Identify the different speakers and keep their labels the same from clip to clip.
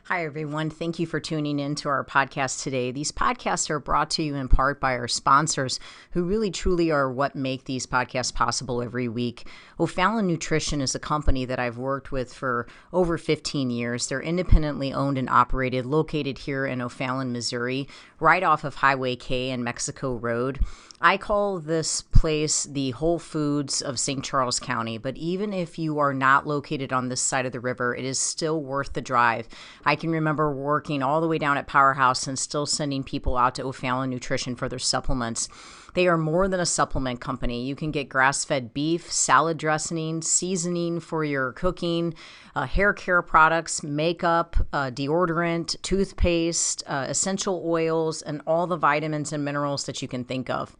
Speaker 1: Hi, everyone. Thank you for tuning in to our podcast today. These podcasts are brought to you in part by our sponsors who really truly are what make these podcasts possible every week. O'Fallon Nutrition is a company that I've worked with for over 15 years. They're independently owned and operated, located here in O'Fallon, Missouri, right off of Highway K and Mexico Road. I call this place the Whole Foods of St. Charles County, but even if you are not located on this side of the river, it is still worth the drive. I can remember working all the way down at Powerhouse and still sending people out to O'Fallon Nutrition for their supplements. They are more than a supplement company. You can get grass-fed beef, salad dressing, seasoning for your cooking, hair care products, makeup, deodorant, toothpaste, essential oils, and all the vitamins and minerals that you can think of.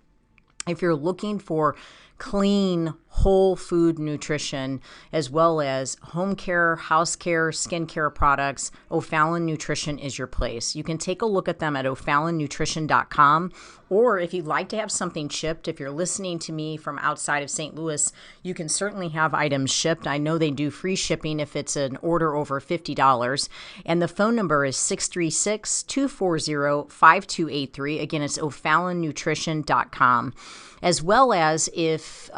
Speaker 1: If you're looking for clean, whole food nutrition, as well as home care, house care, skincare products, O'Fallon Nutrition is your place. You can take a look at them at o'fallonnutrition.com, or if you'd like to have something shipped, if you're listening to me from outside of St. Louis, you can certainly have items shipped. I know they do free shipping if it's an order over $50, and the phone number is 636-240-5283. Again, it's o'fallonnutrition.com. As well as if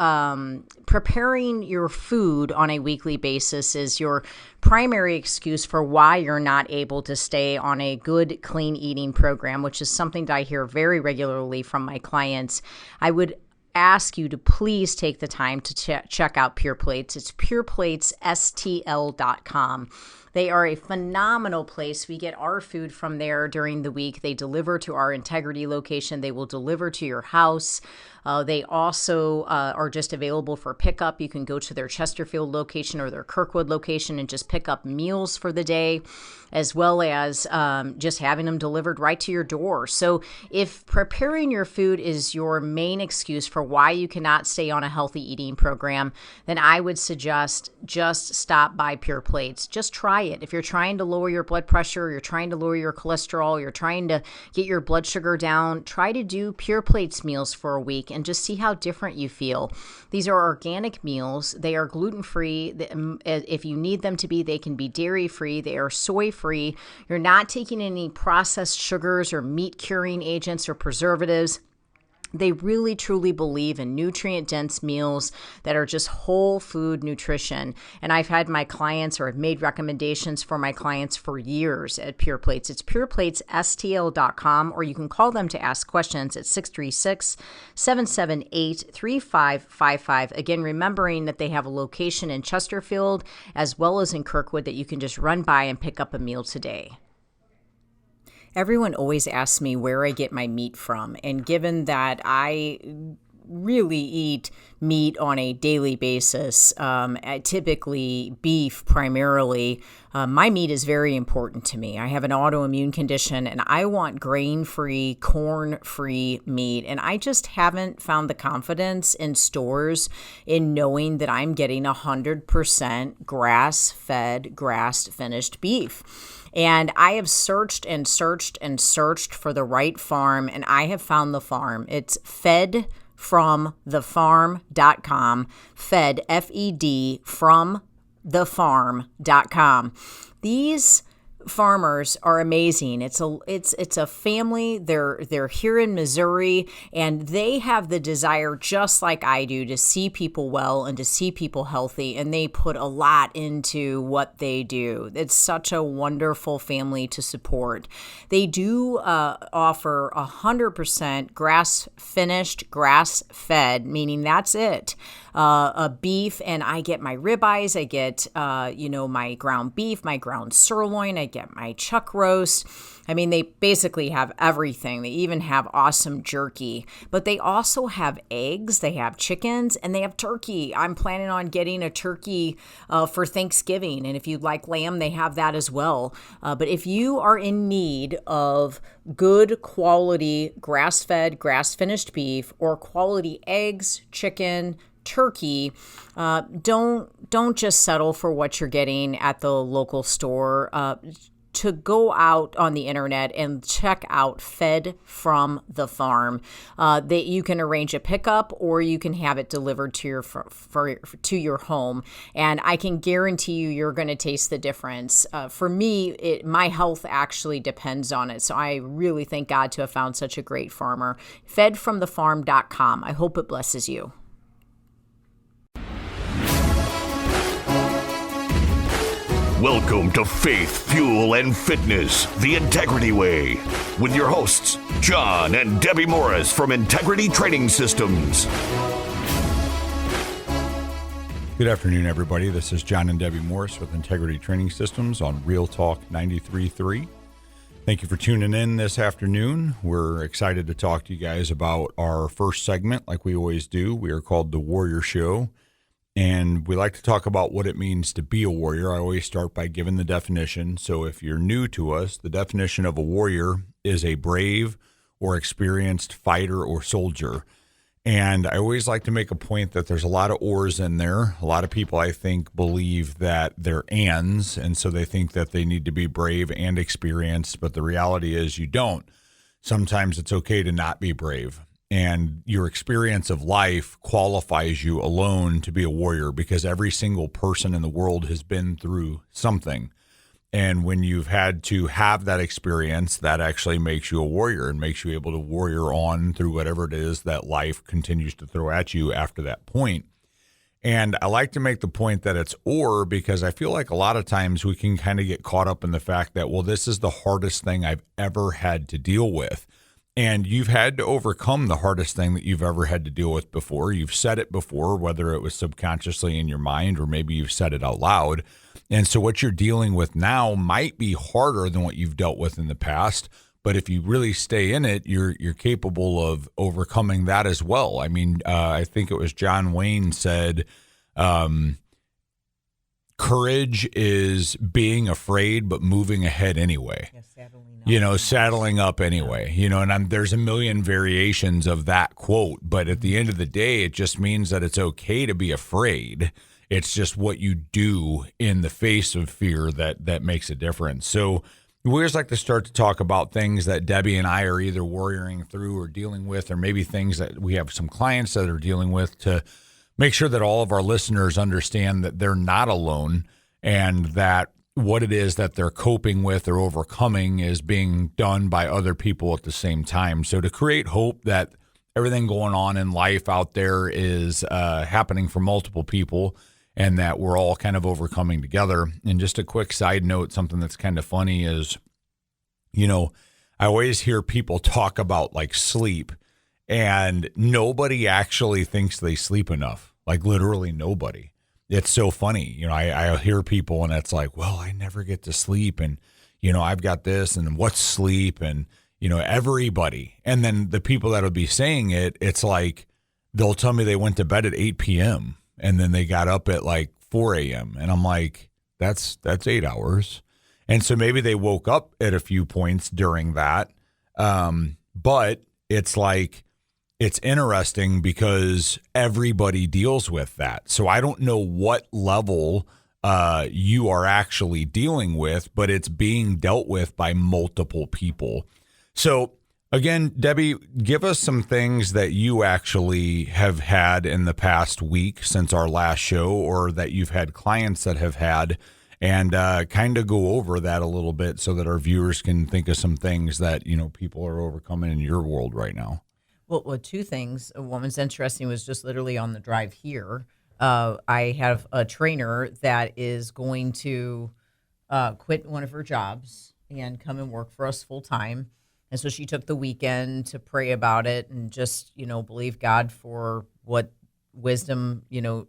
Speaker 1: preparing your food on a weekly basis is your primary excuse for why you're not able to stay on a good, clean eating program, which is something that I hear very regularly from my clients, I would ask you to please take the time to check out Pure Plates. It's pureplatesstl.com. They are a phenomenal place. We get our food from there during the week. They deliver to our Integrity location. They will deliver to your house. They also are just available for pickup. You can go to their Chesterfield location or their Kirkwood location and just pick up meals for the day, as well as just having them delivered right to your door. So if preparing your food is your main excuse for why you cannot stay on a healthy eating program, then I would suggest just stop by Pure Plates. Just try it. If you're trying to lower your blood pressure, you're trying to lower your cholesterol, you're trying to get your blood sugar down, try to do Pure Plates meals for a week and just see how different you feel. These are organic meals. They are gluten-free. If you need them to be, they can be dairy-free. They are soy-free. You're not taking any processed sugars or meat-curing agents or preservatives. They really, truly believe in nutrient-dense meals that are just whole food nutrition. And I've had my clients, or I've made recommendations for my clients for years at Pure Plates. It's pureplatesstl.com, or you can call them to ask questions at 636-778-3555. Again, remembering that they have a location in Chesterfield as well as in Kirkwood that you can just run by and pick up a meal today. Everyone always asks me where I get my meat from, and given that I really eat meat on a daily basis, typically beef primarily, my meat is very important to me. I have an autoimmune condition and I want grain-free, corn-free meat, and I just haven't found the confidence in stores in knowing that I'm getting 100% grass-fed, grass-finished beef. And I have searched and searched and searched for the right farm, and I have found the farm. It's fedfromthefarm.com, fed, F-E-D, from thefarm.com. These farmers are amazing. It's a family. They're here in Missouri, and they have the desire, just like I do, to see people well and to see people healthy, and they put a lot into what they do. It's such a wonderful family to support. They do offer 100% grass-finished, grass-fed, meaning that's it. A beef, and I get my ribeyes, I get my ground beef, my ground sirloin, I get my chuck roast. I mean, they basically have everything. They even have awesome jerky, but they also have eggs, they have chickens, and they have turkey. I'm planning on getting a turkey for Thanksgiving, and if you'd like lamb, they have that as well. But if you are in need of good quality grass-fed, grass-finished beef, or quality eggs, chicken, turkey, don't just settle for what you're getting at the local store. to go out on the internet and check out Fed from the Farm. That you can arrange a pickup or you can have it delivered to your home. And I can guarantee you're going to taste the difference. For me, my health actually depends on it. So I really thank God to have found such a great farmer. Fedfromthefarm.com. I hope it blesses you.
Speaker 2: Welcome to Faith, Fuel, and Fitness, the Integrity Way, with your hosts, John and Debbie Morris from Integrity Training Systems.
Speaker 3: Good afternoon, everybody. This is John and Debbie Morris with Integrity Training Systems on Real Talk 93.3. Thank you for tuning in this afternoon. We're excited to talk to you guys about our first segment, like we always do. We are called The Warrior Show. And we like to talk about what it means to be a warrior. I always start by giving the definition. So if you're new to us, the definition of a warrior is a brave or experienced fighter or soldier. And I always like to make a point that there's a lot of ors in there. A lot of people, I think, believe that they're ands, and so they think that they need to be brave and experienced. But the reality is you don't. Sometimes it's okay to not be brave. And your experience of life qualifies you alone to be a warrior because every single person in the world has been through something. And when you've had to have that experience, that actually makes you a warrior and makes you able to warrior on through whatever it is that life continues to throw at you after that point. And I like to make the point that it's or because I feel like a lot of times we can kind of get caught up in the fact that, well, this is the hardest thing I've ever had to deal with. And you've had to overcome the hardest thing that you've ever had to deal with before. You've said it before, whether it was subconsciously in your mind or maybe you've said it out loud. And so what you're dealing with now might be harder than what you've dealt with in the past. But if you really stay in it, you're capable of overcoming that as well. I mean, I think it was John Wayne said, courage is being afraid but moving ahead anyway. Saddling up anyway. And there's a million variations of that quote, but at the end of the day, it just means that it's okay to be afraid. It's just what you do in the face of fear that makes a difference. So we always like to start to talk about things that Debbie and I are either warrioring through or dealing with, or maybe things that we have some clients that are dealing with to make sure that all of our listeners understand that they're not alone and that what it is that they're coping with or overcoming is being done by other people at the same time. So to create hope that everything going on in life out there is happening for multiple people and that we're all kind of overcoming together. And just a quick side note, something that's kind of funny is, I always hear people talk about like sleep and nobody actually thinks they sleep enough, like literally nobody. It's so funny. I hear people and it's like, well, I never get to sleep. And, I've got this and what's sleep and, everybody. And then the people that'll be saying it, it's like, they'll tell me they went to bed at 8 p.m. and then they got up at like 4 a.m. And I'm like, that's 8 hours. And so maybe they woke up at a few points during that. But it's like, it's interesting because everybody deals with that. So I don't know what level you are actually dealing with, but it's being dealt with by multiple people. So again, Debbie, give us some things that you actually have had in the past week since our last show, or that you've had clients that have had, and kind of go over that a little bit so that our viewers can think of some things that, people are overcoming in your world right now.
Speaker 1: Well, two things. One was interesting was just literally on the drive here. I have a trainer that is going to quit one of her jobs and come and work for us full time. And so she took the weekend to pray about it and just, believe God for what wisdom,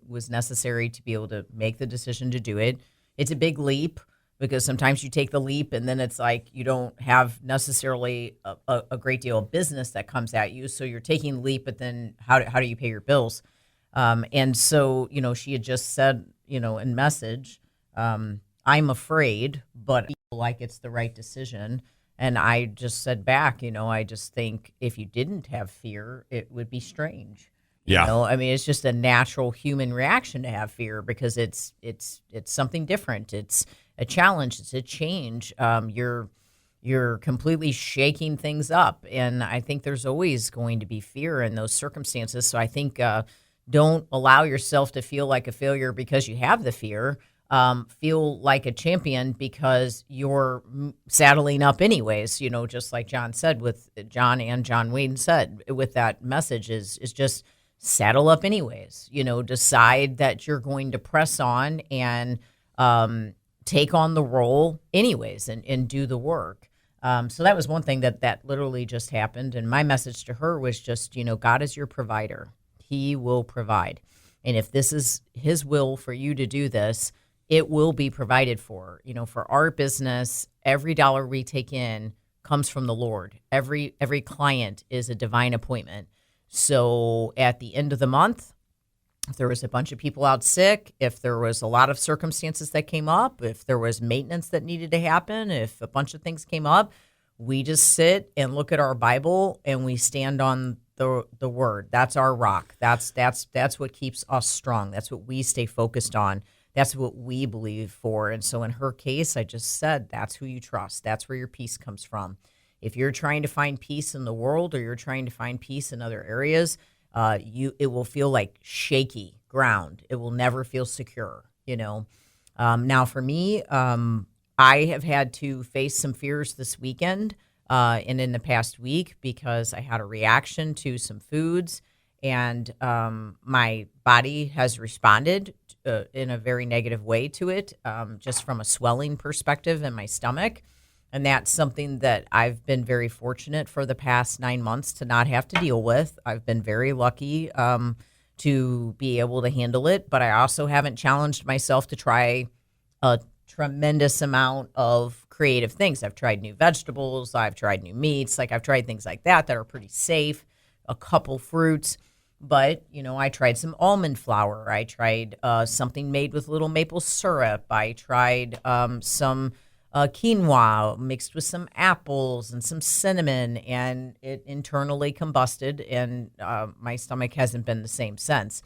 Speaker 1: was necessary to be able to make the decision to do it. It's a big leap, because sometimes you take the leap and then it's like you don't have necessarily a great deal of business that comes at you. So you're taking the leap, but then how do you pay your bills? And so, she had just said, in message, I'm afraid, but I feel like it's the right decision. And I just said back, I just think if you didn't have fear, it would be strange.
Speaker 3: Yeah.
Speaker 1: I mean, it's just a natural human reaction to have fear because it's something different. It's a challenge. It's a change. You're completely shaking things up, and I think there's always going to be fear in those circumstances. So I think don't allow yourself to feel like a failure because you have the fear. Feel like a champion because you're saddling up anyways. Just like John said, with John and John Wayne said with that message is just saddle up anyways. Decide that you're going to press on and take on the role anyways and do the work. So that was one thing that literally just happened. And my message to her was just, God is your provider. He will provide. And if this is his will for you to do this, it will be provided for. For our business, every dollar we take in comes from the Lord. Every client is a divine appointment. So at the end of the month, if there was a bunch of people out sick, if there was a lot of circumstances that came up, if there was maintenance that needed to happen, if a bunch of things came up, we just sit and look at our Bible and we stand on the word. That's our rock. That's what keeps us strong. That's what we stay focused on. That's what we believe for. And so in her case, I just said, that's who you trust. That's where your peace comes from. If you're trying to find peace in the world or you're trying to find peace in other areas, it will feel like shaky ground. It will never feel secure, Now for me, I have had to face some fears this weekend and in the past week because I had a reaction to some foods and my body has responded in a very negative way to it, just from a swelling perspective in my stomach. And that's something that I've been very fortunate for the past 9 months to not have to deal with. I've been very lucky to be able to handle it, but I also haven't challenged myself to try a tremendous amount of creative things. I've tried new vegetables, I've tried new meats, I've tried things like that are pretty safe, a couple fruits. But, I tried some almond flour. I tried something made with little maple syrup. I tried some quinoa mixed with some apples and some cinnamon, and it internally combusted, and my stomach hasn't been the same since.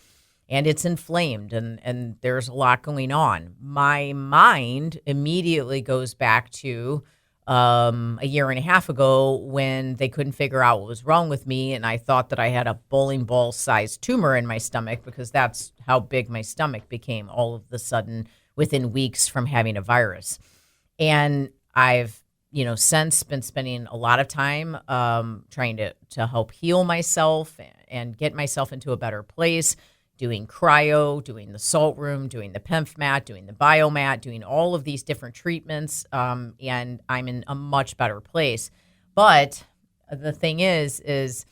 Speaker 1: And it's inflamed, and there's a lot going on. My mind immediately goes back to a year and a half ago when they couldn't figure out what was wrong with me, and I thought that I had a bowling ball sized tumor in my stomach because that's how big my stomach became all of a sudden within weeks from having a virus. And I've since been spending a lot of time trying to help heal myself and get myself into a better place, doing cryo, doing the salt room, doing the PEMF mat, doing the biomat, doing all of these different treatments, and I'm in a much better place. But the thing is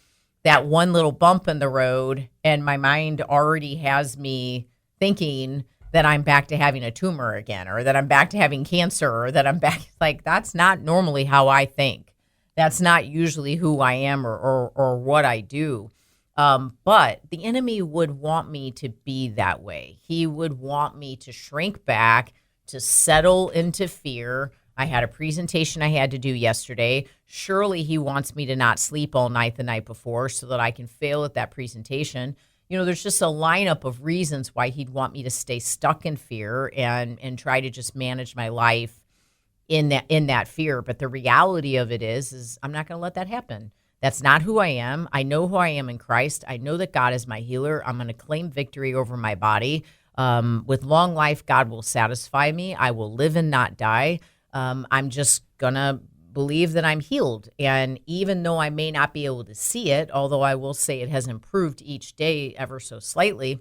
Speaker 1: that one little bump in the road, and my mind already has me thinking that I'm back to having a tumor again, or that I'm back to having cancer, or that I'm back. That's not normally how I think. That's not usually who I am or what I do. But the enemy would want me to be that way. He would want me to shrink back, to settle into fear. I had a presentation I had to do yesterday. Surely he wants me to not sleep all night the night before so that I can fail at that presentation. There's just a lineup of reasons why he'd want me to stay stuck in fear and try to just manage my life in that fear. But the reality of it is I'm not going to let that happen. That's not who I am. I know who I am in Christ. I know that God is my healer. I'm going to claim victory over my body. With long life, God will satisfy me. I will live and not die. I'm just going to believe that I'm healed. And even though I may not be able to see it, although I will say it has improved each day ever so slightly,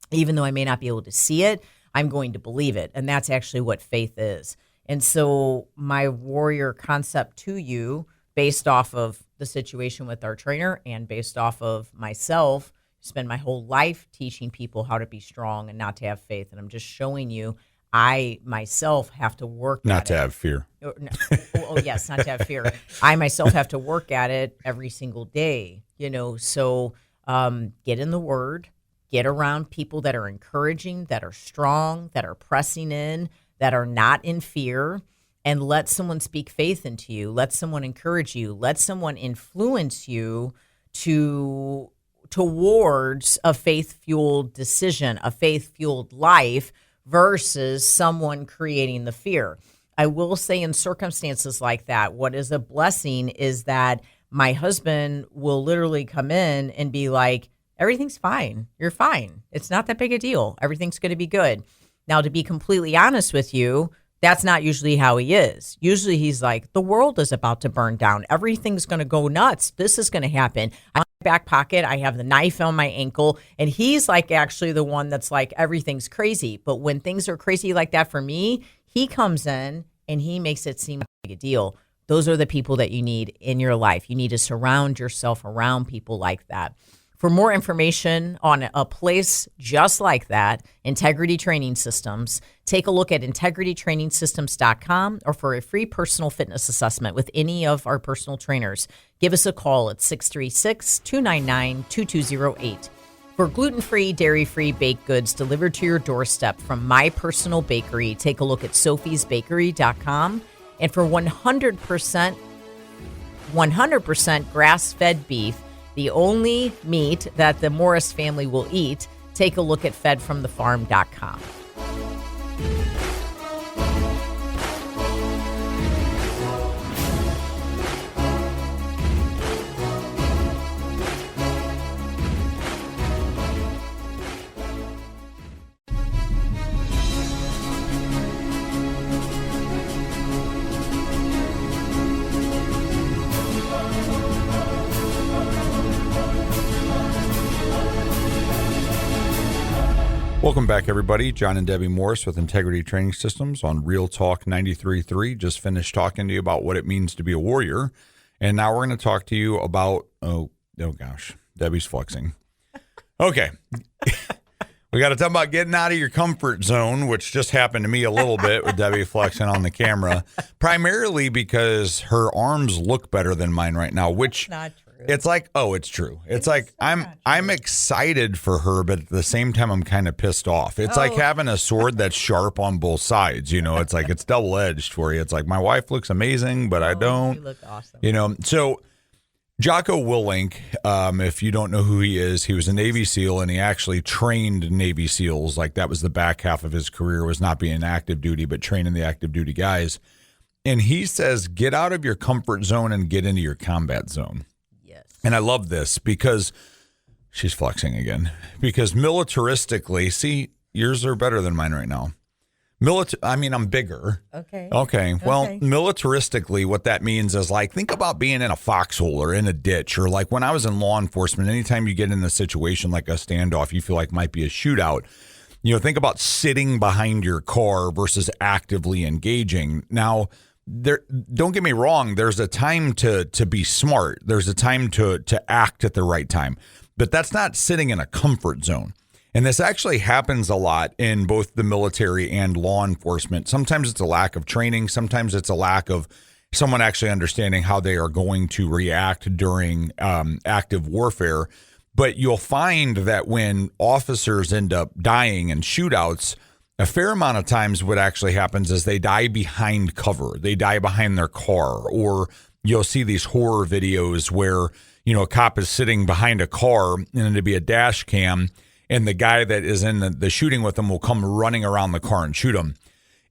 Speaker 1: even though I may not be able to see it, I'm going to believe it. And that's actually what faith is. And so my warrior concept to you, based off of the situation with our trainer and based off of myself, spend my whole life teaching people how to be strong and not to have faith. And I'm just showing you I myself have to work
Speaker 3: not
Speaker 1: at
Speaker 3: to
Speaker 1: it.
Speaker 3: have fear.
Speaker 1: Yes, not to have fear. I myself have to work at it every single day, so get in the Word, get around people that are encouraging, that are strong, that are pressing in, that are not in fear, and let someone speak faith into you. Let someone encourage you. Let someone influence you to towards a faith-fueled decision, a faith-fueled life versus someone creating the fear. I will say in circumstances like that, what is a blessing is that my husband will literally come in and be like, everything's fine. You're fine. It's not that big a deal. Everything's going to be good. Now, to be completely honest with you, that's not usually how he is. Usually he's like, the world is about to burn down. Everything's going to go nuts. This is going to happen. I'm in my back pocket. I have the knife on my ankle. And he's like actually the one that's like, everything's crazy. But when things are crazy like that for me, he comes in and he makes it seem like a big deal. Those are the people that you need in your life. You need to surround yourself around people like that. For more information on a place just like that, Integrity Training Systems, take a look at integritytrainingsystems.com, or for a free personal fitness assessment with any of our personal trainers, give us a call at 636-299-2208. For gluten-free, dairy-free baked goods delivered to your doorstep from my personal bakery, take a look at sophiesbakery.com. And for 100% grass-fed beef, the only meat that the Morris family will eat, take a look at fedfromthefarm.com.
Speaker 3: Welcome back, everybody. John and Debbie Morris with Integrity Training Systems on Real Talk 93.3. Just finished talking to you about what it means to be a warrior. And now we're going to talk to you about, oh gosh, Debbie's flexing. Okay. We got to talk about getting out of your comfort zone, which just happened to me a little bit with Debbie flexing on the camera, primarily because her arms look better than mine right now, which
Speaker 1: Not true.
Speaker 3: It's like, oh, it's true. It's like I'm excited for her, but at the same time, I'm kind of pissed off. It's like having a sword that's sharp on both sides. You know, it's like it's double-edged for you. It's like my wife looks amazing, but I don't.
Speaker 1: You look awesome.
Speaker 3: You know, so Jocko Willink, if you don't know who he is, he was a Navy SEAL, and he actually trained Navy SEALs. Like that was the back half of his career, was not being active duty, but training the active duty guys. And he says, get out of your comfort zone and get into your combat zone. And I love this because she's flexing again, because militaristically, see, yours are better than mine right now. I'm bigger.
Speaker 1: Okay.
Speaker 3: Well, militaristically, what that means is like, think about being in a foxhole or in a ditch, or like when I was in law enforcement, anytime you get in a situation like a standoff, you feel like might be a shootout. You know, think about sitting behind your car versus actively engaging. Now, don't get me wrong, there's a time to be smart. There's a time to act at the right time. But that's not sitting in a comfort zone. And this actually happens a lot in both the military and law enforcement. Sometimes it's a lack of training. Sometimes it's a lack of someone actually understanding how they are going to react during active warfare. But you'll find that when officers end up dying in shootouts, a fair amount of times what actually happens is they die behind cover. They die behind their car, or you'll see these horror videos where, you know, a cop is sitting behind a car and it'll be a dash cam, and the guy that is in the shooting with them will come running around the car and shoot him.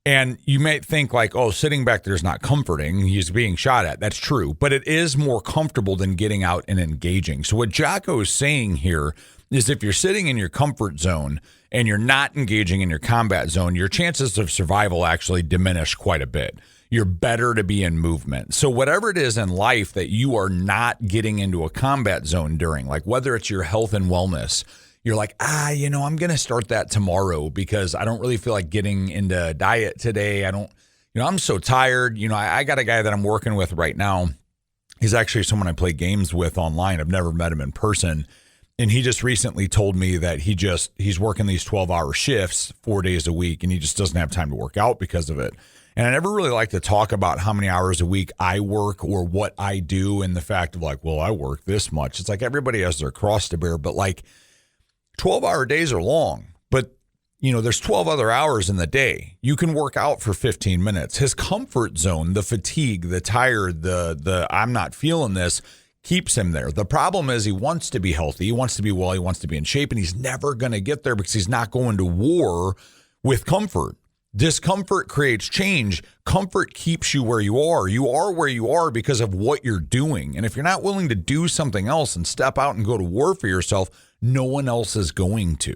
Speaker 3: And you might think like, oh, sitting back there is not comforting. He's being shot at. That's true. But it is more comfortable than getting out and engaging. So what Jocko is saying here is if you're sitting in your comfort zone and you're not engaging in your combat zone, your chances of survival actually diminish quite a bit. You're better to be in movement. So whatever it is in life that you are not getting into a combat zone during, like whether it's your health and wellness, you're like, I'm going to start that tomorrow because I don't really feel like getting into diet today. I'm so tired. You know, I got a guy that I'm working with right now. He's actually someone I play games with online. I've never met him in person. And he just recently told me that he's working these 12-hour shifts 4 days a week, and he just doesn't have time to work out because of it. And I never really like to talk about how many hours a week I work or what I do, and the fact of like, well, I work this much. It's like everybody has their cross to bear, but like 12-hour days are long. But, you know, there's 12 other hours in the day. You can work out for 15 minutes. His comfort zone, the fatigue, the tired, the I'm not feeling this, keeps him there. The problem is he wants to be healthy. He wants to be well. He wants to be in shape, and he's never going to get there because he's not going to war with comfort. Discomfort creates change. Comfort keeps you where you are. You are where you are because of what you're doing. And if you're not willing to do something else and step out and go to war for yourself, no one else is going to.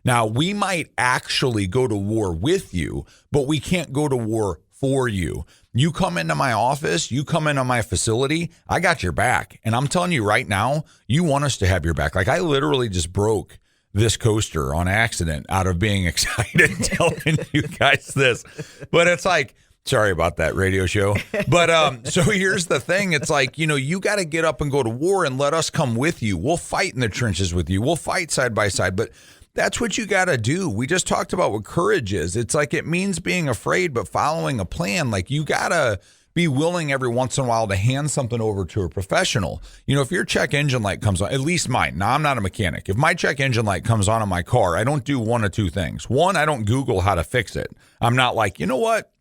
Speaker 3: Now, we might actually go to war with you, but we can't go to war for you. You come into my office, you come into my facility, I got your back. And I'm telling you right now, you want us to have your back. Like, I literally just broke this coaster on accident out of being excited telling you guys this. But it's like, sorry about that radio show. But so here's the thing. It's like, you got to get up and go to war and let us come with you. We'll fight in the trenches with you. We'll fight side by side. But that's what you got to do. We just talked about what courage is. It's like, it means being afraid, but following a plan. Like, you got to be willing every once in a while to hand something over to a professional. If your check engine light comes on, at least mine. Now, I'm not a mechanic. If my check engine light comes on in my car, I don't do one of two things. One, I don't Google how to fix it. I'm not like, you know what?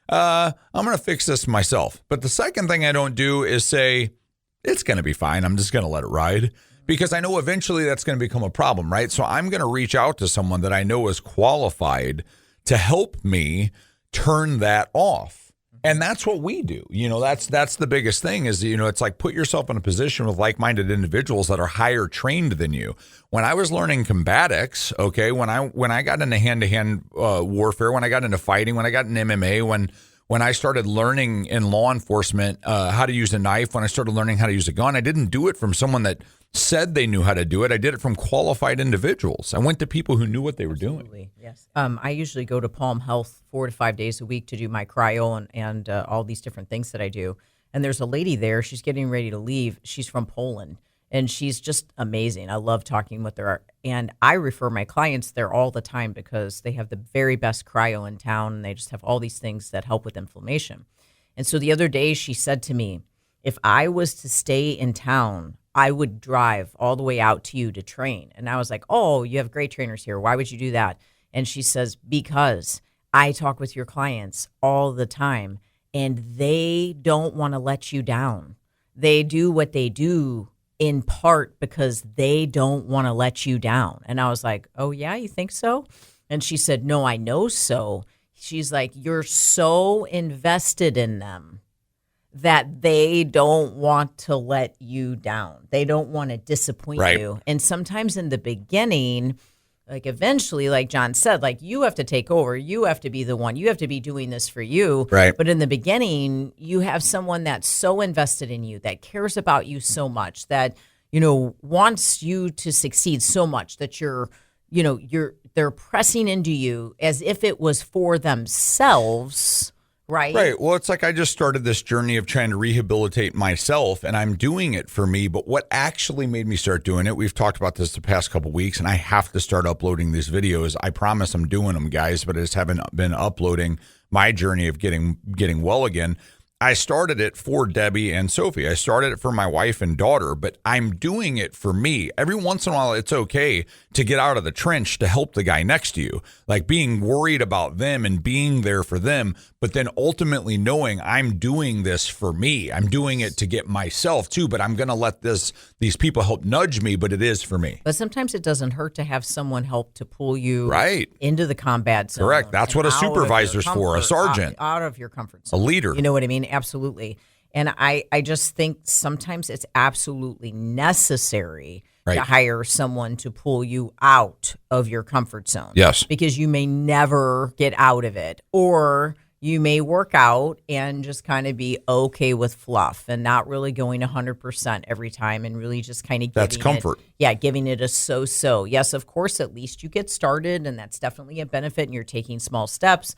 Speaker 3: I'm going to fix this myself. But the second thing I don't do is say, it's going to be fine. I'm just going to let it ride. Because I know eventually that's going to become a problem, right? So I'm going to reach out to someone that I know is qualified to help me turn that off. And that's what we do. That's the biggest thing is, it's like, put yourself in a position with like-minded individuals that are higher trained than you. When I was learning combatics, okay, when I got into hand-to-hand warfare, when I got into fighting, when I got into MMA, when I started learning in law enforcement how to use a knife, when I started learning how to use a gun, I didn't do it from someone that said they knew how to do it. I did it from qualified individuals. I went to people who knew what they were doing.
Speaker 1: Yes. I usually go to Palm Health 4 to 5 days a week to do my cryo and all these different things that I do. And there's a lady there. She's getting ready to leave. She's from Poland, and she's just amazing. I love talking with her. And I refer my clients there all the time because they have the very best cryo in town, and they just have all these things that help with inflammation. And so the other day she said to me, if I was to stay in town, I would drive all the way out to you to train. And I was like, oh, you have great trainers here. Why would you do that? And she says, because I talk with your clients all the time, and they don't want to let you down. They do what they do in part because they don't want to let you down. And I was like, oh, yeah, you think so? And she said, no, I know so. She's like, you're so invested in them that they don't want to let you down. They don't want to disappoint you. And sometimes in the beginning, like eventually, like John said, like you have to take over. You have to be the one. You have to be doing this for you.
Speaker 3: Right.
Speaker 1: But in the beginning, you have someone that's so invested in you, that cares about you so much, that, wants you to succeed so much that they're pressing into you as if it was for themselves. Right.
Speaker 3: Well, it's like I just started this journey of trying to rehabilitate myself, and I'm doing it for me. But what actually made me start doing it, we've talked about this the past couple of weeks, and I have to start uploading these videos. I promise I'm doing them, guys, but I just haven't been uploading my journey of getting well again. I started it for Debbie and Sophie. I started it for my wife and daughter, but I'm doing it for me. Every once in a while, it's okay to get out of the trench to help the guy next to you, like being worried about them and being there for them, but then ultimately knowing I'm doing this for me. I'm doing it to get myself too, but I'm going to let these people help nudge me, but it is for me.
Speaker 1: But sometimes it doesn't hurt to have someone help to pull you into the combat zone.
Speaker 3: Correct. That's what a supervisor's for, a sergeant.
Speaker 1: Out of your comfort zone.
Speaker 3: A leader.
Speaker 1: You know what I mean? Absolutely. And I just think sometimes it's absolutely necessary to hire someone to pull you out of your comfort zone.
Speaker 3: Yes.
Speaker 1: Because you may never get out of it. Or you may work out and just kind of be okay with fluff and not really going 100% every time and really just kind of
Speaker 3: That's comfort.
Speaker 1: Giving it a so-so. Yes, of course, at least you get started, and that's definitely a benefit, and you're taking small steps.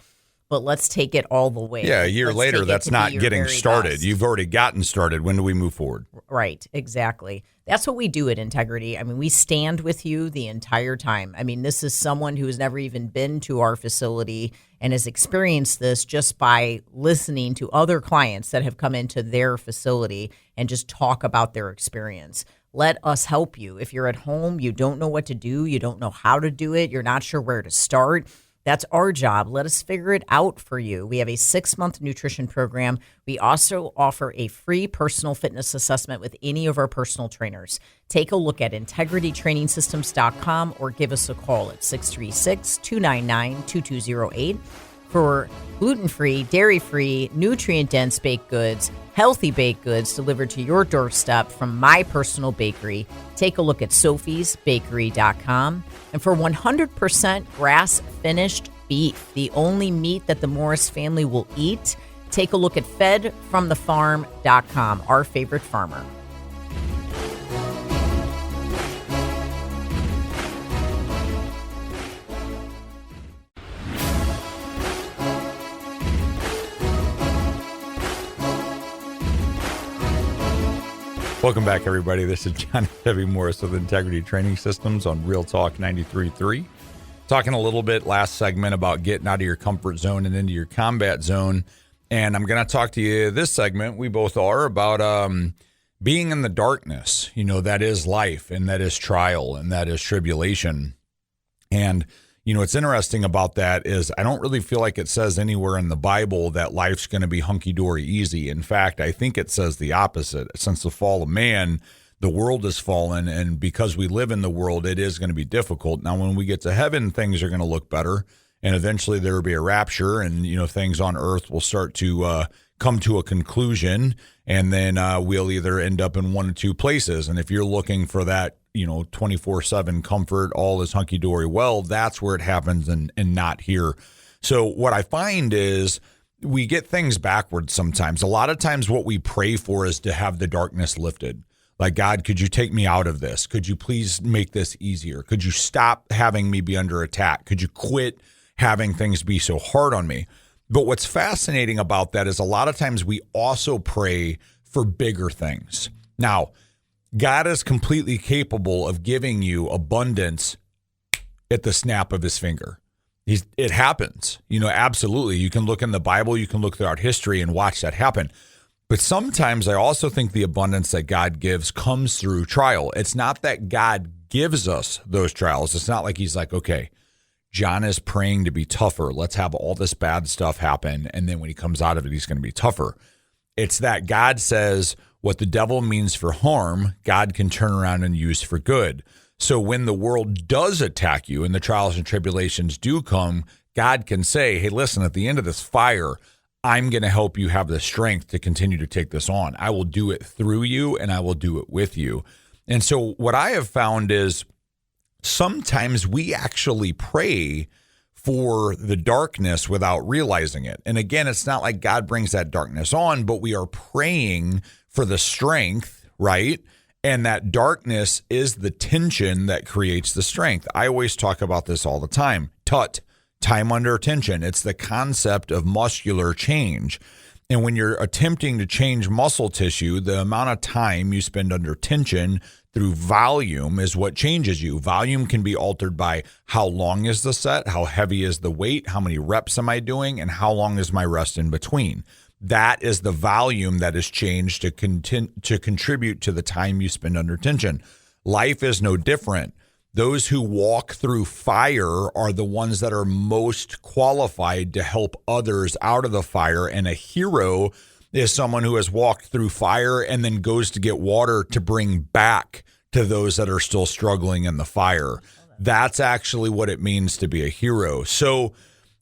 Speaker 1: But let's take it all the way.
Speaker 3: Yeah, a year later, that's not getting started. Best. You've already gotten started. When do we move forward?
Speaker 1: Right, exactly. That's what we do at Integrity. I mean, we stand with you the entire time. I mean, this is someone who has never even been to our facility and has experienced this just by listening to other clients that have come into their facility and just talk about their experience. Let us help you. If you're at home, you don't know what to do, you don't know how to do it, you're not sure where to start, That's our job. Let us figure it out for you. We have a 6-month nutrition program. We also offer a free personal fitness assessment with any of our personal trainers. Take a look at integritytrainingsystems.com or give us a call at 636-299-2208 for gluten-free, dairy-free, nutrient-dense baked goods, healthy baked goods delivered to your doorstep from my personal bakery. Take a look at sophiesbakery.com. And for 100% grass-finished beef, the only meat that the Morris family will eat, take a look at fedfromthefarm.com, our favorite farmer.
Speaker 3: Welcome back, everybody. This is John and Debbie Morris with Integrity Training Systems on Real Talk 93.3. Talking a little bit last segment about getting out of your comfort zone and into your combat zone. And I'm going to talk to you this segment, we both are, about being in the darkness. You know, that is life, and that is trial, and that is tribulation. And you know, what's interesting about that is I don't really feel like it says anywhere in the Bible that life's going to be hunky-dory easy. In fact, I think it says the opposite. Since the fall of man, the world has fallen, and because we live in the world, it is going to be difficult. Now, when we get to heaven, things are going to look better, and eventually there will be a rapture, and, you know, things on earth will start to come to a conclusion, and then we'll either end up in one of two places. And if you're looking for that, you know, 24/7 comfort, all is hunky-dory, well, that's where it happens, and not here. So what I find is we get things backwards sometimes. A lot of times what we pray for is to have the darkness lifted. Like, God, could you take me out of this? Could you please make this easier? Could you stop having me be under attack? Could you quit having things be so hard on me? But what's fascinating about that is a lot of times we also pray for bigger things. Now, God is completely capable of giving you abundance at the snap of his finger. It happens, you know, absolutely. You can look in the Bible, you can look throughout history and watch that happen. But sometimes I also think the abundance that God gives comes through trial. It's not that God gives us those trials. It's not like he's like, okay, John is praying to be tougher. Let's have all this bad stuff happen. And then when he comes out of it, he's going to be tougher. It's that God says, what the devil means for harm, God can turn around and use for good. So when the world does attack you and the trials and tribulations do come, God can say, hey, listen, at the end of this fire, I'm going to help you have the strength to continue to take this on. I will do it through you, and I will do it with you. And so what I have found is sometimes we actually pray for the darkness without realizing it. And again, it's not like God brings that darkness on, but we are praying for the strength, right? And that darkness is the tension that creates the strength. I always talk about this all the time. TUT, time under tension. It's the concept of muscular change. And when you're attempting to change muscle tissue, the amount of time you spend under tension through volume is what changes you. Volume can be altered by how long is the set, how heavy is the weight, how many reps am I doing, and how long is my rest in between. That is the volume that is changed to contribute to the time you spend under tension. Life is no different. Those who walk through fire are the ones that are most qualified to help others out of the fire. And a hero is someone who has walked through fire and then goes to get water to bring back to those that are still struggling in the fire. That's actually what it means to be a hero. So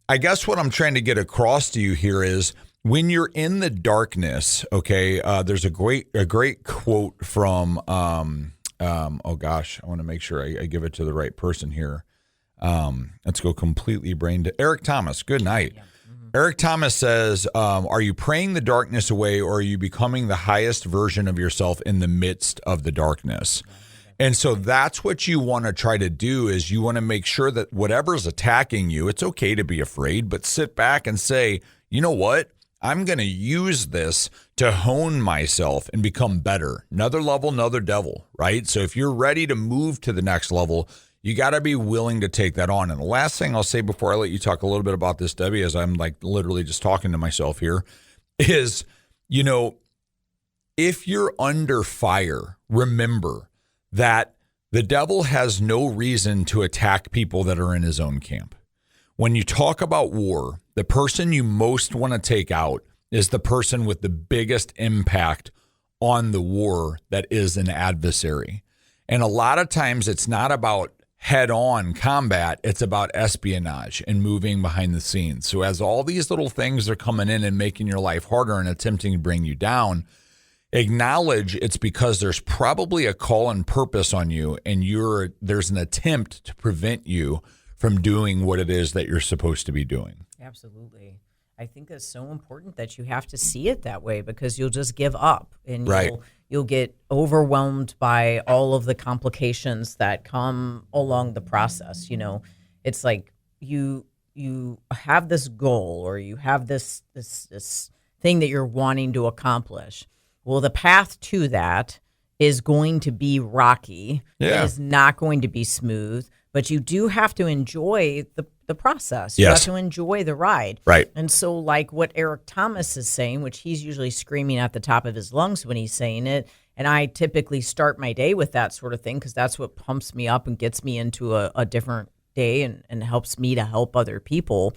Speaker 3: I guess what I'm trying to get across to you here is, when you're in the darkness, okay, there's a great quote from, oh gosh, I want to make sure I give it to the right person here. Let's go completely brain dead. Eric Thomas, good night. Yeah. Mm-hmm. Eric Thomas says, are you praying the darkness away, or are you becoming the highest version of yourself in the midst of the darkness? And so that's what you want to try to do, is you want to make sure that whatever's attacking you, it's okay to be afraid, but sit back and say, you know what? I'm going to use this to hone myself and become better. Another level, another devil, right? So if you're ready to move to the next level, you got to be willing to take that on. And the last thing I'll say before I let you talk a little bit about this, Debbie, as I'm like literally just talking to myself here, is, you know, if you're under fire, remember that the devil has no reason to attack people that are in his own camp. when you talk about war, the person you most want to take out is the person with the biggest impact on the war that is an adversary. And a lot of times it's not about head-on combat, it's about espionage and moving behind the scenes. So as all these little things are coming in and making your life harder and attempting to bring you down, acknowledge it's because there's probably a call and purpose on you, and there's an attempt to prevent you from doing what it is that you're supposed to be doing.
Speaker 1: Absolutely. I think it's so important that you have to see it that way, because you'll just give up and you'll get overwhelmed by all of the complications that come along the process. You know, it's like you have this goal, or you have this thing that you're wanting to accomplish. Well, the path to that is going to be rocky.
Speaker 3: Yeah.
Speaker 1: It is not going to be smooth, but you do have to enjoy the process. You
Speaker 3: Yes.
Speaker 1: have to enjoy the ride.
Speaker 3: Right.
Speaker 1: And so, like what Eric Thomas is saying, which he's usually screaming at the top of his lungs when he's saying it, and I typically start my day with that sort of thing, because that's what pumps me up and gets me into a different day and helps me to help other people.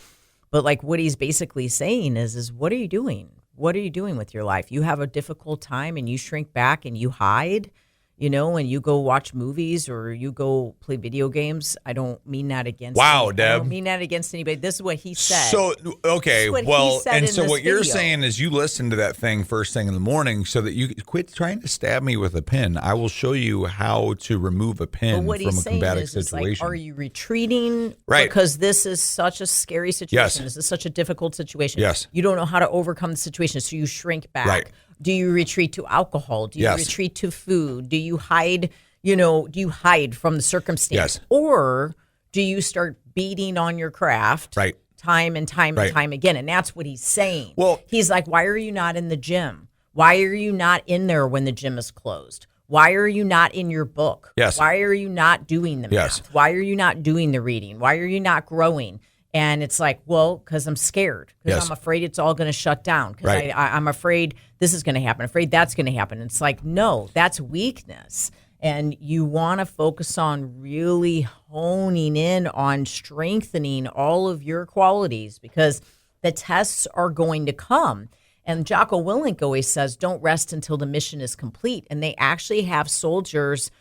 Speaker 1: But like what he's basically saying is what are you doing? What are you doing with your life? You have a difficult time and you shrink back and you hide, you know, and you go watch movies or you go play video games. I don't mean that against
Speaker 3: Wow,
Speaker 1: anybody.
Speaker 3: Deb.
Speaker 1: I don't mean that against anybody. This is what he said.
Speaker 3: So, okay,
Speaker 1: This is what he
Speaker 3: well,
Speaker 1: said
Speaker 3: and
Speaker 1: in
Speaker 3: so
Speaker 1: this
Speaker 3: what you're
Speaker 1: video.
Speaker 3: saying is you listen to that thing first thing in the morning so that you quit trying to stab me with a pin. I will show you how to remove a
Speaker 1: But
Speaker 3: pin
Speaker 1: what
Speaker 3: from
Speaker 1: he's
Speaker 3: a
Speaker 1: saying
Speaker 3: combative
Speaker 1: is, like,
Speaker 3: situation.
Speaker 1: are you retreating
Speaker 3: Right.
Speaker 1: because this is such a scary situation?
Speaker 3: Yes.
Speaker 1: This is such a difficult situation.
Speaker 3: Yes.
Speaker 1: You don't know how to overcome the situation, so you shrink back.
Speaker 3: Right.
Speaker 1: Do you retreat to alcohol? Do you
Speaker 3: Yes.
Speaker 1: retreat to food? Do you hide, do you hide from the circumstance?
Speaker 3: Yes.
Speaker 1: Or do you start beating on your craft
Speaker 3: Right.
Speaker 1: time and time
Speaker 3: Right.
Speaker 1: and time again? And that's what he's saying.
Speaker 3: Well-
Speaker 1: he's like, why are you not in the gym? Why are you not in there when the gym is closed? Why are you not in your book?
Speaker 3: Yes.
Speaker 1: Why are you not doing the
Speaker 3: Yes.
Speaker 1: math? Why are you not doing the reading? Why are you not growing? And it's like, well, because I'm scared. Because
Speaker 3: Yes.
Speaker 1: I'm afraid it's all going to shut down. Because
Speaker 3: Right.
Speaker 1: I'm afraid this is going to happen. Afraid that's going to happen. It's like, no, that's weakness. And you want to focus on really honing in on strengthening all of your qualities, because the tests are going to come. And Jocko Willink always says, don't rest until the mission is complete. And they actually have soldiers,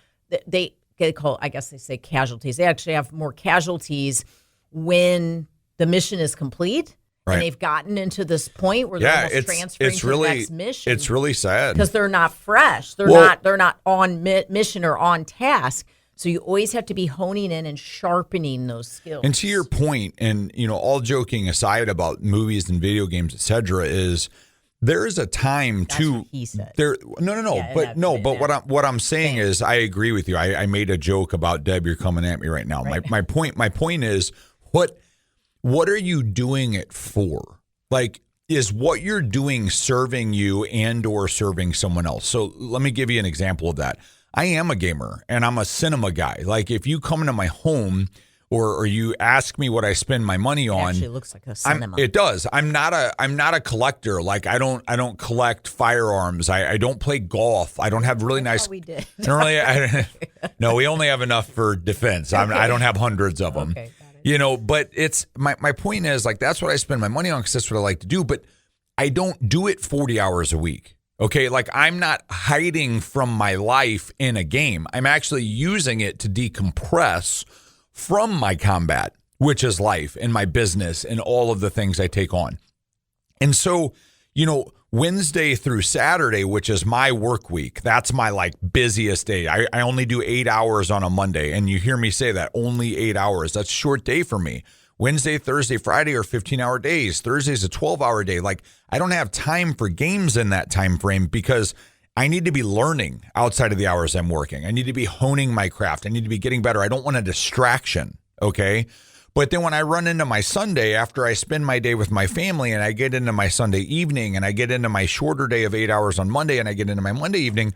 Speaker 1: they call, I guess they say casualties. They actually have more casualties when the mission is complete.
Speaker 3: Right.
Speaker 1: And they've gotten into this point where they're almost transferring to the next mission.
Speaker 3: It's really sad.
Speaker 1: Because they're not fresh. They're not on mission or on task. So you always have to be honing in and sharpening those skills.
Speaker 3: And to your point, and all joking aside about movies and video games, etc., is there is a time
Speaker 1: That's
Speaker 3: to
Speaker 1: what he said.
Speaker 3: there. No,
Speaker 1: Yeah,
Speaker 3: but
Speaker 1: that-
Speaker 3: what I'm saying is I agree with you. I made a joke about Deb. You're coming at me right now.
Speaker 1: Right.
Speaker 3: My point is what are you doing it for? Like, is what you're doing serving you and or serving someone else? So let me give you an example of that. I am a gamer and I'm a cinema guy. Like if you come into my home or you ask me what I spend my money on,
Speaker 1: actually looks like a cinema.
Speaker 3: it does. I'm not a collector. Like I don't collect firearms. I don't play golf. I don't have really nice.
Speaker 1: We did.
Speaker 3: No, we only have enough for defense. I don't have hundreds of them.
Speaker 1: Okay, got it.
Speaker 3: But it's my point is like that's what I spend my money on because that's what I like to do. But I don't do it 40 hours a week. Okay, like I'm not hiding from my life in a game. I'm actually using it to decompress from my combat, which is life and my business and all of the things I take on. And so, Wednesday through Saturday, which is my work week, that's my like busiest day. I only do 8 hours on a Monday. And you hear me say that, only 8 hours. That's a short day for me. Wednesday, Thursday, Friday are 15-hour days. Thursday's a 12-hour day. Like I don't have time for games in that time frame because I need to be learning outside of the hours I'm working. I need to be honing my craft. I need to be getting better. I don't want a distraction, okay? But then when I run into my Sunday after I spend my day with my family and I get into my Sunday evening and I get into my shorter day of 8 hours on Monday and I get into my Monday evening,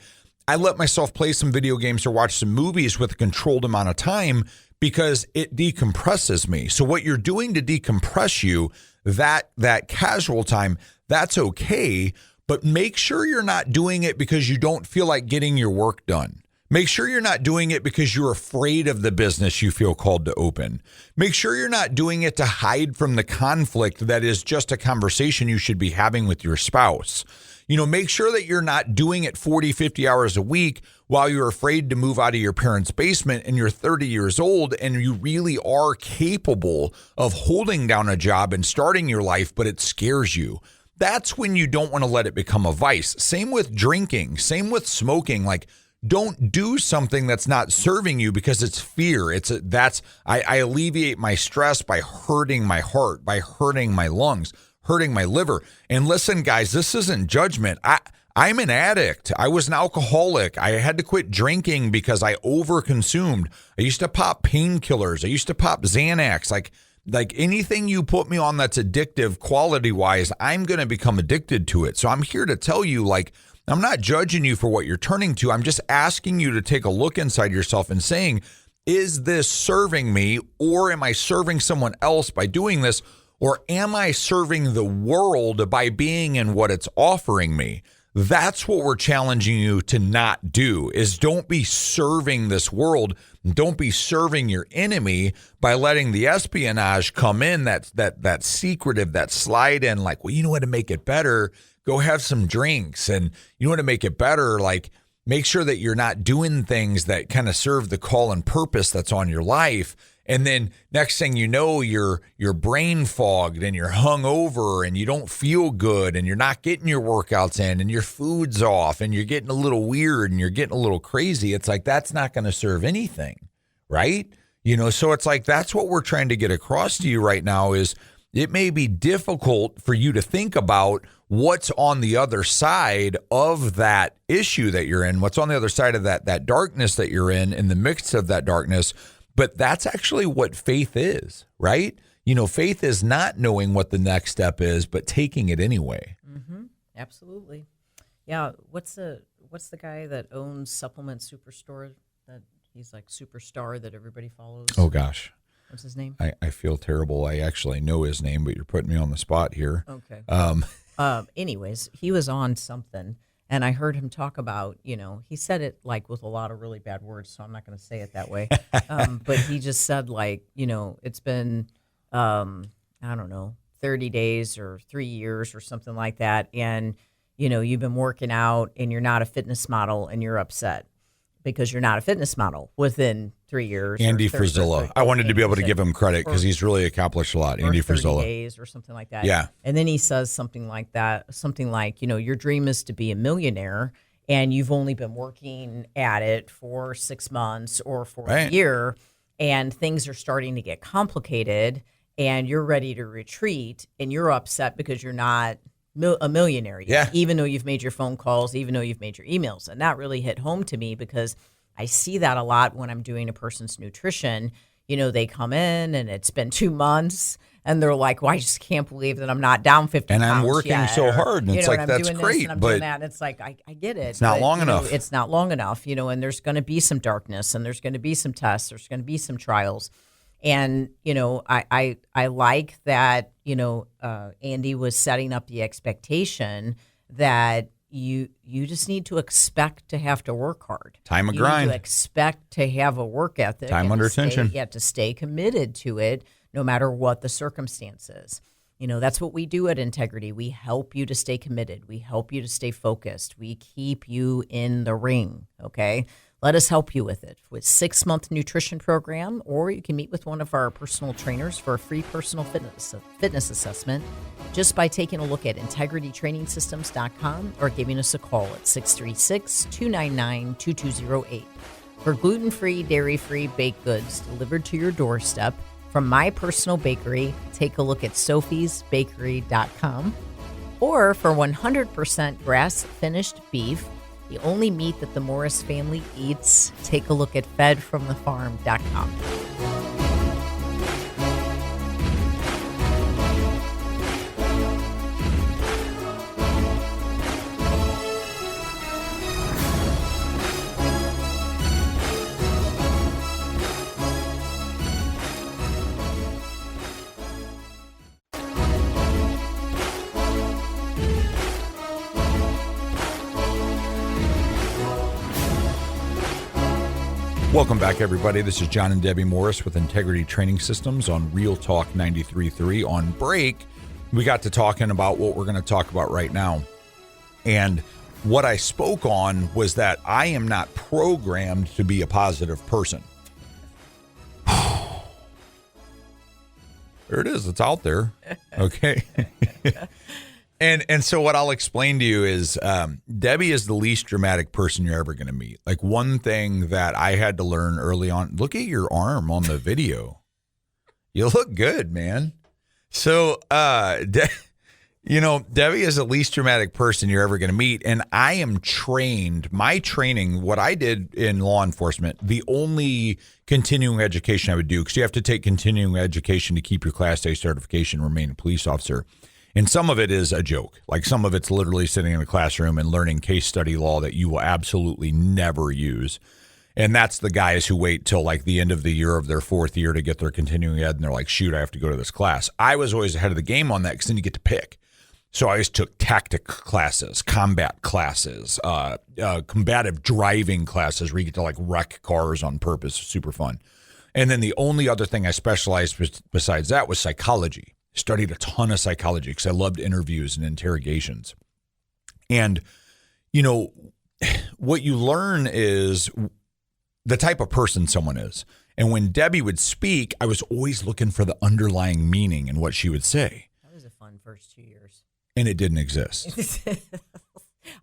Speaker 3: I let myself play some video games or watch some movies with a controlled amount of time because it decompresses me. So what you're doing to decompress you, that casual time, that's okay, but make sure you're not doing it because you don't feel like getting your work done. Make sure you're not doing it because you're afraid of the business you feel called to open. Make sure you're not doing it to hide from the conflict that is just a conversation you should be having with your spouse. Make sure that you're not doing it 40, 50 hours a week while you're afraid to move out of your parents' basement and you're 30 years old and you really are capable of holding down a job and starting your life, but it scares you. That's when you don't want to let it become a vice. Same with drinking, same with smoking. Like, don't do something that's not serving you because it's fear. I alleviate my stress by hurting my heart, by hurting my lungs, hurting my liver. And listen, guys, this isn't judgment. I'm an addict. I was an alcoholic. I had to quit drinking because I overconsumed. I used to pop painkillers. I used to pop Xanax. Like anything you put me on that's addictive quality-wise, I'm going to become addicted to it. So I'm here to tell you, like, I'm not judging you for what you're turning to. I'm just asking you to take a look inside yourself and saying, is this serving me, or am I serving someone else by doing this, or am I serving the world by being in what it's offering me? That's what we're challenging you to not do, is don't be serving this world. Don't be serving your enemy by letting the espionage come in, that secretive, that slide in, like, well, you know what to make it better? Go have some drinks. And you know what to make it better? Like, make sure that you're not doing things that kind of serve the call and purpose that's on your life. And then next thing you know, you're brain fogged and you're hungover and you don't feel good and you're not getting your workouts in and your food's off and you're getting a little weird and you're getting a little crazy. It's like, that's not going to serve anything, right? So it's like, that's what we're trying to get across to you right now is it may be difficult for you to think about what's on the other side of that issue that you're in, what's on the other side of that darkness that you're in the midst of that darkness. But that's actually what faith is, right? Faith is not knowing what the next step is, but taking it anyway.
Speaker 1: Mm-hmm. Absolutely. Yeah. What's the guy that owns Supplement Superstore? That he's like superstar that everybody follows.
Speaker 3: Oh gosh,
Speaker 1: what's his name?
Speaker 3: I feel terrible. I actually know his name, but you're putting me on the spot here.
Speaker 1: Okay. Anyways, he was on something. And I heard him talk about, he said it like with a lot of really bad words, so I'm not going to say it that way. But he just said like, it's been, I don't know, 30 days or 3 years or something like that. And, you've been working out and you're not a fitness model and you're upset because you're not a fitness model within 3 years.
Speaker 3: Andy Frisella. I wanted to be able to give him credit because he's really accomplished a lot. Andy Frisella.
Speaker 1: 30 days or something like that.
Speaker 3: Yeah.
Speaker 1: And then he says something like that, something like, your dream is to be a millionaire and you've only been working at it for 6 months or for a year and things are starting to get complicated and you're ready to retreat and you're upset because you're not a millionaire yet, even though you've made your phone calls, even though you've made your emails. And that really hit home to me because I see that a lot when I'm doing a person's nutrition. They come in and it's been 2 months and they're like, well, I just can't believe that I'm not down 50 pounds.
Speaker 3: And I'm working
Speaker 1: yet.
Speaker 3: so hard. And it's like, that's great.
Speaker 1: And
Speaker 3: But
Speaker 1: that. And it's like, I get it.
Speaker 3: It's not long enough.
Speaker 1: It's not long enough, and there's going to be some darkness and there's going to be some tests. There's going to be some trials. And, I like that, Andy was setting up the expectation that you just need to expect to have to work hard.
Speaker 3: Time of
Speaker 1: you
Speaker 3: grind.
Speaker 1: Need to expect to have a work ethic.
Speaker 3: Time under tension.
Speaker 1: You have to stay committed to it no matter what the circumstances. That's what we do at Integrity. We help you to stay committed. We help you to stay focused. We keep you in the ring, okay? Let us help you with it with 6-month nutrition program, or you can meet with one of our personal trainers for a free personal fitness assessment just by taking a look at integritytrainingsystems.com or giving us a call at 636-299-2208. For gluten-free, dairy-free baked goods delivered to your doorstep from my personal bakery, take a look at sophiesbakery.com. Or for 100% grass-finished beef, the only meat that the Morris family eats, take a look at fedfromthefarm.com.
Speaker 3: Welcome back, everybody. This is John and Debbie Morris with Integrity Training Systems on Real Talk 93.3. On break, we got to talking about what we're going to talk about right now. And what I spoke on was that I am not programmed to be a positive person. There it is. It's out there. Okay. And so what I'll explain to you is Debbie is the least dramatic person you're ever going to meet. Like, one thing that I had to learn early on, look at your arm on the video. You look good, man. So, Debbie is the least dramatic person you're ever going to meet. And I am trained, my training, what I did in law enforcement, the only continuing education I would do, because you have to take continuing education to keep your Class A certification, remain a police officer. And some of it is a joke. Like, some of it's literally sitting in a classroom and learning case study law that you will absolutely never use. And that's the guys who wait till like the end of the year of their fourth year to get their continuing ed. And they're like, shoot, I have to go to this class. I was always ahead of the game on that because then you get to pick. So I always took tactic classes, combat classes, combative driving classes where you get to like wreck cars on purpose. Super fun. And then the only other thing I specialized besides that was psychology. Studied a ton of psychology because I loved interviews and interrogations. And, what you learn is the type of person someone is. And when Debbie would speak, I was always looking for the underlying meaning in what she would say.
Speaker 1: That was a fun first 2 years.
Speaker 3: And it didn't exist.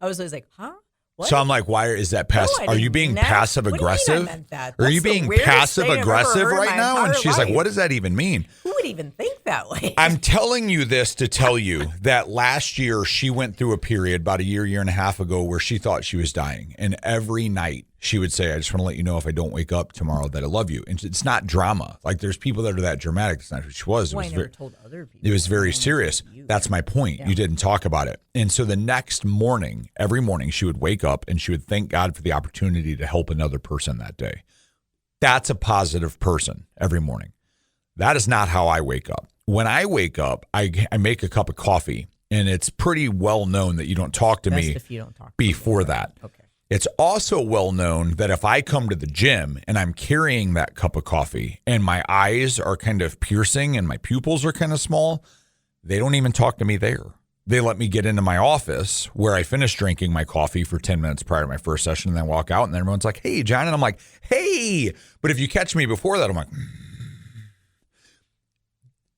Speaker 1: I was always like, huh? What?
Speaker 3: So I'm like, why is that passive? Are you being passive aggressive?
Speaker 1: Are
Speaker 3: you being passive aggressive right now? And she's like, what does that even mean?
Speaker 1: Who would even think that way?
Speaker 3: I'm telling you this to tell you that last year she went through a period about a year and a half ago where she thought she was dying. And every night she would say, I just want to let you know if I don't wake up tomorrow that I love you. And it's not drama. Like, there's people that are that dramatic. That's not who she was.
Speaker 1: I never told other people.
Speaker 3: It was very serious. That's my point. Yeah. You didn't talk about it. And so the next morning, every morning, she would wake up and she would thank God for the opportunity to help another person that day. That's a positive person every morning. That is not how I wake up. When I wake up, I make a cup of coffee, and it's pretty well known that you don't talk to me before that. Okay. It's also well known that if I come to the gym and I'm carrying that cup of coffee and my eyes are kind of piercing and my pupils are kind of small, they don't even talk to me there. They let me get into my office where I finish drinking my coffee for 10 minutes prior to my first session, and then walk out, and then everyone's like, hey, John. And I'm like, hey. But if you catch me before that, I'm like,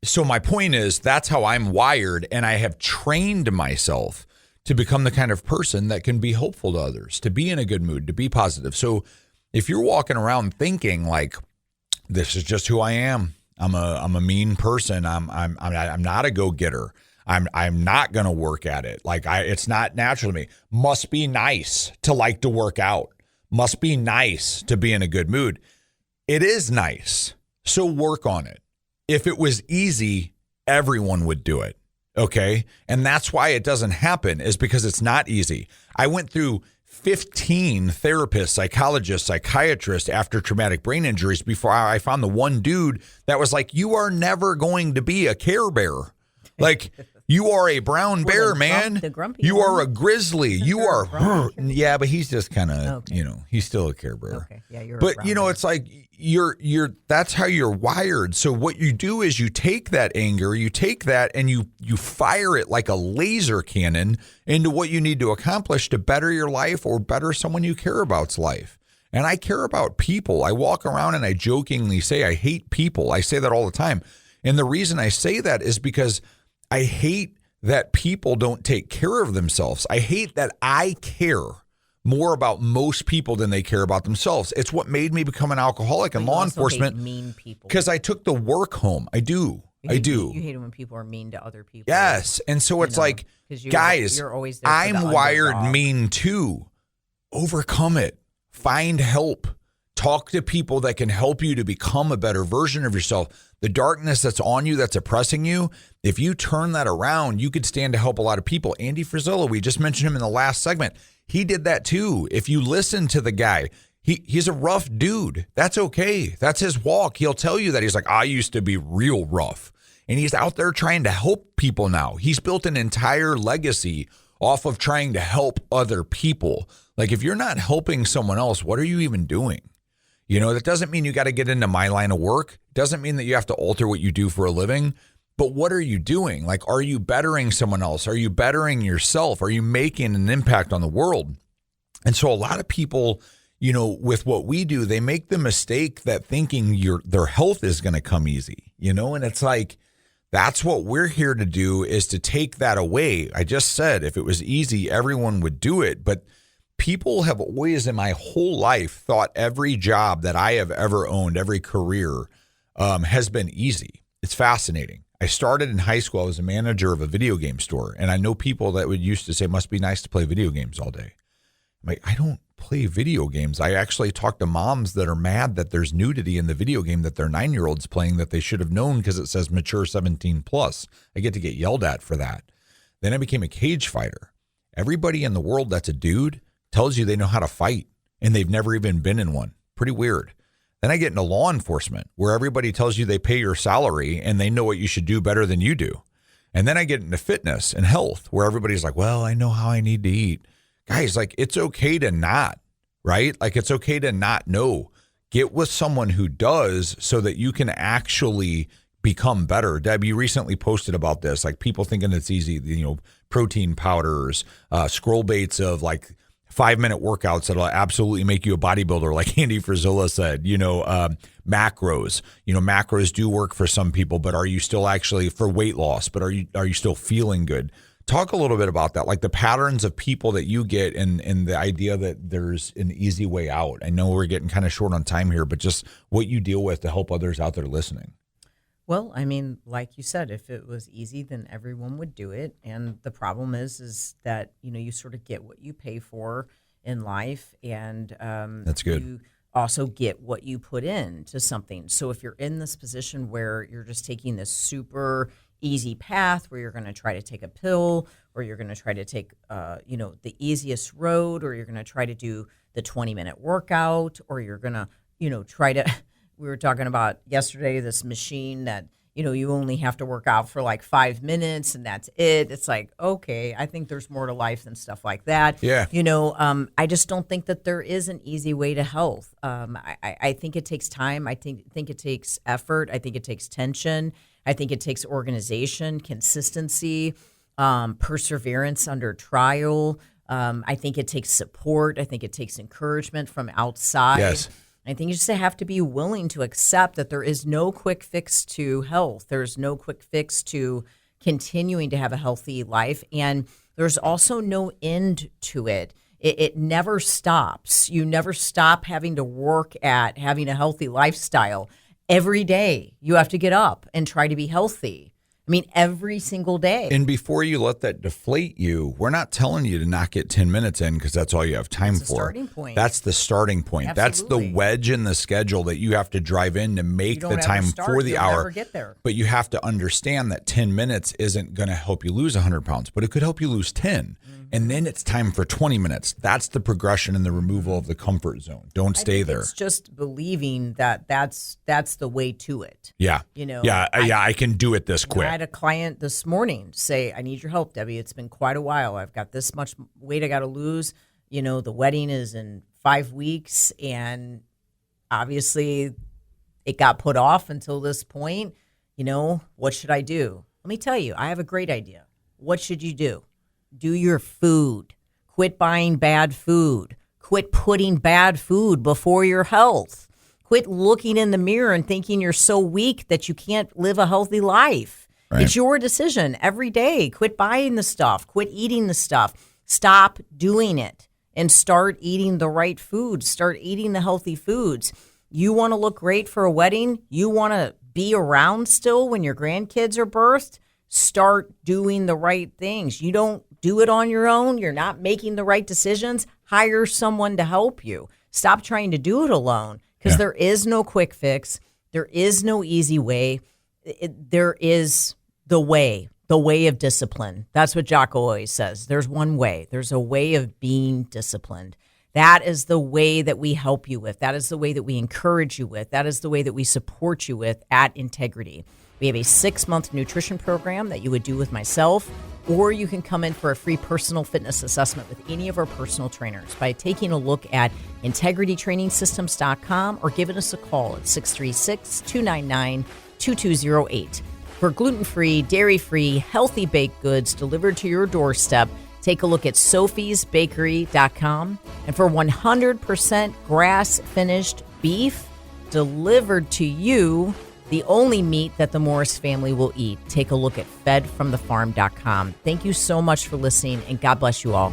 Speaker 3: So my point is, that's how I'm wired, and I have trained myself to become the kind of person that can be helpful to others, to be in a good mood, to be positive. So if you're walking around thinking like, this is just who I am, I'm a mean person, I'm not a go-getter, I'm not going to work at it, like it's not natural to me, must be nice to like to work out, must be nice to be in a good mood. It is nice, so work on it. If it was easy, everyone would do it. Okay. And that's why it doesn't happen, is because it's not easy. I went through 15 therapists, psychologists, psychiatrists after traumatic brain injuries before I found the one dude that was like, you are never going to be a Care Bear. Like, you are a brown bear, man. You are a grizzly. You are, yeah, but he's just kind of, he's still a Care Bear. Okay. Yeah, you're. But it's like you're. That's how you're wired. So what you do is you take that anger, you take that, and you fire it like a laser cannon into what you need to accomplish to better your life or better someone you care about's life. And I care about people. I walk around and I jokingly say I hate people. I say that all the time. And the reason I say that is because I hate that people don't take care of themselves. I hate that I care more about most people than they care about themselves. It's what made me become an alcoholic in law enforcement. Mean people. Because I took the work home. I do. You hate it
Speaker 1: when people are mean to other people.
Speaker 3: Yes. And so it's like, guys, you're always there, I'm wired mean too. Overcome it. Find help. Talk to people that can help you to become a better version of yourself. The darkness that's on you, that's oppressing you, if you turn that around, you could stand to help a lot of people. Andy Frisella, we just mentioned him in the last segment. He did that too. If you listen to the guy, he's a rough dude. That's okay. That's his walk. He'll tell you that. He's like, I used to be real rough. And he's out there trying to help people now. He's built an entire legacy off of trying to help other people. Like, if you're not helping someone else, what are you even doing? That doesn't mean you got to get into my line of work. It doesn't mean that you have to alter what you do for a living. But what are you doing? Like, are you bettering someone else? Are you bettering yourself? Are you making an impact on the world? And so a lot of people, with what we do, they make the mistake that thinking their health is going to come easy, and it's like, that's what we're here to do, is to take that away. I just said, if it was easy, everyone would do it. But people have always in my whole life thought every job that I have ever owned, every career has been easy. It's fascinating. I started in high school. I was a manager of a video game store. And I know people that would used to say, must be nice to play video games all day. I'm like, I don't play video games. I actually talk to moms that are mad that there's nudity in the video game that their 9-year-old's playing that they should have known because it says mature 17 plus. I get to get yelled at for that. Then I became a cage fighter. Everybody in the world that's a dude tells you they know how to fight and they've never even been in one. Pretty weird. Then I get into law enforcement where everybody tells you they pay your salary and they know what you should do better than you do. And then I get into fitness and health where everybody's like, well, I know how I need to eat. Guys, like, it's okay to not, right? Like, it's okay to not know. Get with someone who does so that you can actually become better. Deb, you recently posted about this, like people thinking it's easy, protein powders, scroll baits of like 5-minute workouts that'll absolutely make you a bodybuilder, like Andy Frisella said, macros. Macros do work for some people, but are you still actually for weight loss? But are you still feeling good? Talk a little bit about that, like the patterns of people that you get and the idea that there's an easy way out. I know we're getting kind of short on time here, but just what you deal with to help others out there listening.
Speaker 1: Well, I mean, like you said, if it was easy, then everyone would do it. And the problem is that, you sort of get what you pay for in life. And
Speaker 3: that's good.
Speaker 1: You also get what you put into something. So if you're in this position where you're just taking this super easy path where you're going to try to take a pill, or you're going to try to take, the easiest road, or you're going to try to do the 20-minute workout, or you're going to, try to... We were talking about yesterday this machine that, you only have to work out for like 5 minutes and that's it. It's like, okay, I think there's more to life than stuff like that.
Speaker 3: Yeah.
Speaker 1: I just don't think that there is an easy way to health. I think it takes time. I think it takes effort. I think it takes tension. I think it takes organization, consistency, perseverance under trial. I think it takes support. I think it takes encouragement from outside.
Speaker 3: Yes.
Speaker 1: I think you just have to be willing to accept that there is no quick fix to health. There's no quick fix to continuing to have a healthy life. And there's also no end to it. It never stops. You never stop having to work at having a healthy lifestyle. Every day you have to get up and try to be healthy. I mean, every single day.
Speaker 3: And before you let that deflate you, we're not telling you to not get 10 minutes in because that's all you have time
Speaker 1: That's
Speaker 3: for.
Speaker 1: The starting point.
Speaker 3: That's the starting point.
Speaker 1: Absolutely.
Speaker 3: That's the wedge in the schedule that you have to drive in to make the time for the hour.
Speaker 1: Never get there.
Speaker 3: But you have to understand that 10 minutes isn't going to help you lose 100 pounds, but it could help you lose 10. And then it's time for 20 minutes. That's the progression and the removal of the comfort zone. Don't stay there.
Speaker 1: It's just believing that that's the way to it.
Speaker 3: Yeah. I can do it this quick.
Speaker 1: I had a client this morning say, I need your help, Debbie. It's been quite a while. I've got this much weight I got to lose. The wedding is in 5 weeks. And obviously it got put off until this point. What should I do? Let me tell you, I have a great idea. What should you do? Do your food. Quit buying bad food. Quit putting bad food before your health. Quit looking in the mirror and thinking you're so weak that you can't live a healthy life. Right. It's your decision every day. Quit buying the stuff. Quit eating the stuff. Stop doing it and start eating the right foods. Start eating the healthy foods. You want to look great for a wedding? You want to be around still when your grandkids are birthed? Start doing the right things. You don't do it on your own. You're not making the right decisions. Hire someone to help you. Stop trying to do it alone because there is no quick fix. There is no easy way. There is the way of discipline. That's what Jocko always says. There's one way. There's a way of being disciplined. That is the way that we help you with. That is the way that we encourage you with. That is the way that we support you with at Integrity. We have a 6-month nutrition program that you would do with myself, or you can come in for a free personal fitness assessment with any of our personal trainers by taking a look at integritytrainingsystems.com or giving us a call at 636-299-2208. For gluten-free, dairy-free, healthy baked goods delivered to your doorstep, take a look at sophiesbakery.com. And for 100% grass-finished beef delivered to you, the only meat that the Morris family will eat, take a look at fedfromthefarm.com. Thank you so much for listening, and God bless you all.